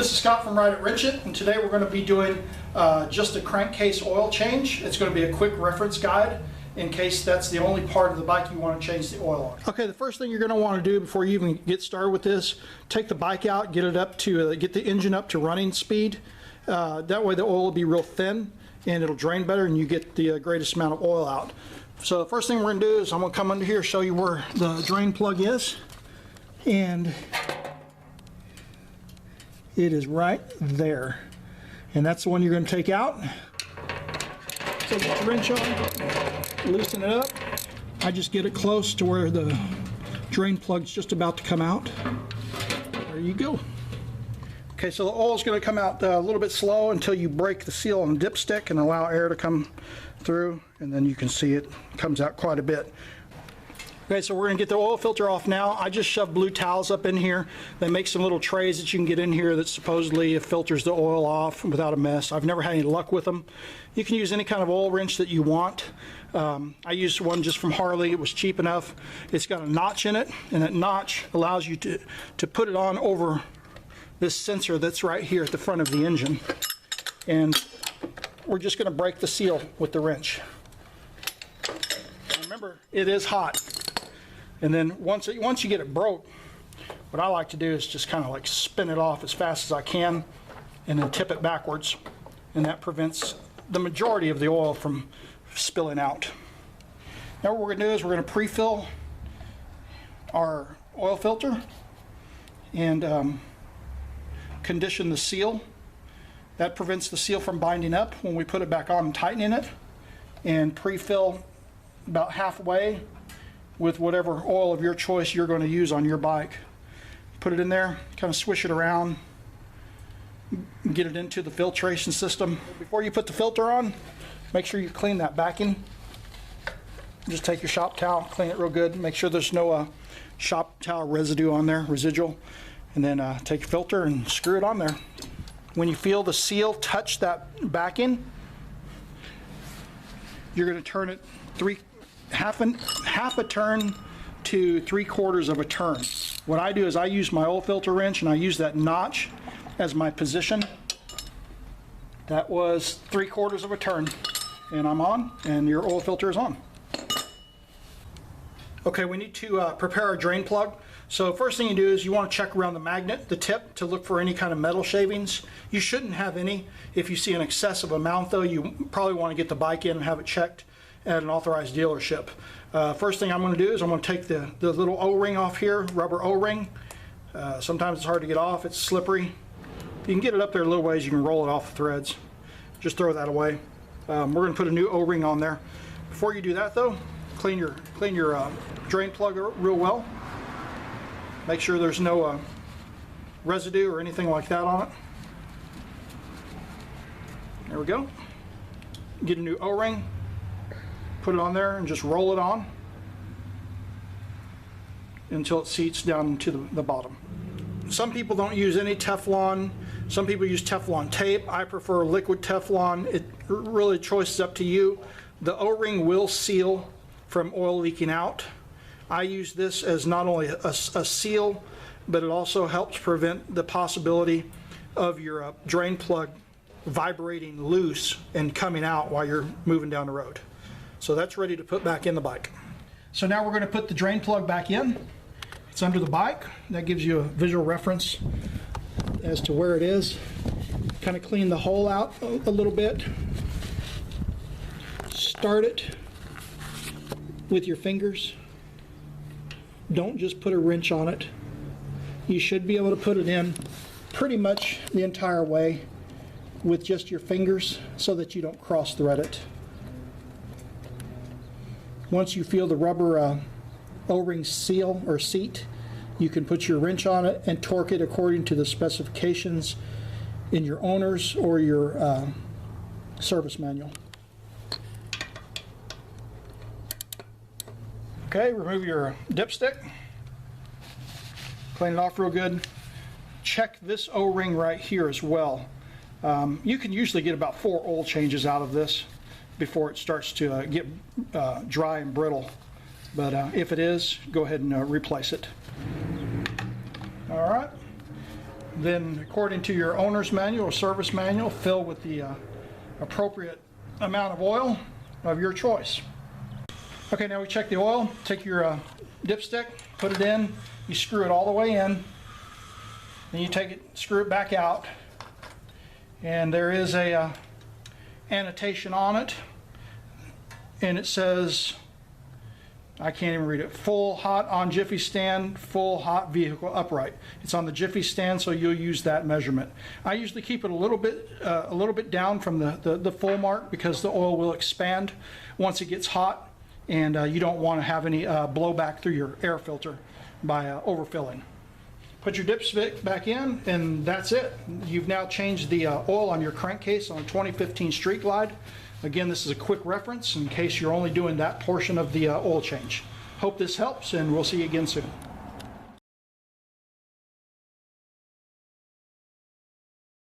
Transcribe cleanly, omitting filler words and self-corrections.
this is Scott from Ride It Wrench It, and today we're going to be doing just a crankcase oil change. It's going to be a quick reference guide in case that's the only part of the bike you want to change the oil on. Okay, the first thing you're going to want to do before you even get started with this, take the bike out, get it up to get the engine up to running speed. That way the oil will be real thin and it'll drain better and you get the greatest amount of oil out. So the first thing we're going to do is I'm going to come under here, show you where the drain plug is, and it is right there, and that's the one you're going to take out. Take the wrench on, loosen it up. I just get it close to where the drain plug's just about to come out. There you go. Okay, so the oil's going to come out a little bit slow until you break the seal on the dipstick and allow air to come through, and then you can see it comes out quite a bit. Okay, so we're going to get the oil filter off now. I just shoved blue towels up in here. They make some little trays that you can get in here that supposedly filters the oil off without a mess. I've never had any luck with them. You can use any kind of oil wrench that you want. I used one just from Harley. It was cheap enough. It's got a notch in it, and that notch allows you to put it on over this sensor that's right here at the front of the engine. And we're just going to break the seal with the wrench. Remember, it is hot. And then once you get it broke, what I like to do is just kind of like spin it off as fast as I can and then tip it backwards, and that prevents the majority of the oil from spilling out. Now what we're going to do is we're going to pre-fill our oil filter and condition the seal. That prevents the seal from binding up when we put it back on and tightening it, and pre-fill about halfway with whatever oil of your choice you're going to use on your bike. Put it in there, kind of swish it around, get it into the filtration system. Before you put the filter on, make sure you clean that backing. Just take your shop towel, clean it real good, make sure there's no shop towel residue on there, residual, and then take your filter and screw it on there. When you feel the seal touch that backing, you're going to turn it half a turn to 3/4 of a turn. What I do is I use my oil filter wrench and I use that notch as my position. That was 3/4 of a turn, and I'm on, and your oil filter is on. Okay, we need to prepare our drain plug. So first thing you do is you want to check around the magnet, the tip, to look for any kind of metal shavings. You shouldn't have any. If you see an excessive amount though, you probably want to get the bike in and have it checked at an authorized dealership. First thing I'm going to do is I'm going to take the little O-ring off here, rubber O-ring. Sometimes it's hard to get off, it's slippery. You can get it up there a little ways, you can roll it off the threads. Just throw that away. We're going to put a new O-ring on there. Before you do that though, clean your drain plug real well. Make sure there's no residue or anything like that on it. There we go. Get a new O-ring, put it on there, and just roll it on until it seats down to the bottom. Some people don't use any Teflon. Some people use Teflon tape. I prefer liquid Teflon. It really, choice is up to you. The O-ring will seal from oil leaking out. I use this as not only a seal, but it also helps prevent the possibility of your drain plug vibrating loose and coming out while you're moving down the road. So that's ready to put back in the bike. So now we're going to put the drain plug back in. It's under the bike. That gives you a visual reference as to where it is. Kind of clean the hole out a little bit. Start it with your fingers. Don't just put a wrench on it. You should be able to put it in pretty much the entire way with just your fingers so that you don't cross thread it. Once you feel the rubber O-ring seal or seat, you can put your wrench on it and torque it according to the specifications in your owner's or your service manual. Okay, remove your dipstick, clean it off real good. Check this O-ring right here as well. You can usually get about 4 oil changes out of this before it starts to get dry and brittle. But if it is, go ahead and replace it. All right. Then, according to your owner's manual or service manual, fill with the appropriate amount of oil of your choice. Okay, now we check the oil. Take your dipstick, put it in, you screw it all the way in, then you take it, screw it back out, and there is a annotation on it, and it says, I can't even read it, full hot on Jiffy stand, full hot vehicle upright. It's on the Jiffy stand, so you'll use that measurement. I usually keep it a little bit down from the full mark, because the oil will expand once it gets hot, and you don't want to have any blowback through your air filter by overfilling. Put your dipstick back in, and that's it. You've now changed the oil on your crankcase on a 2015 Street Glide. Again, this is a quick reference in case you're only doing that portion of the oil change. Hope this helps, and we'll see you again soon.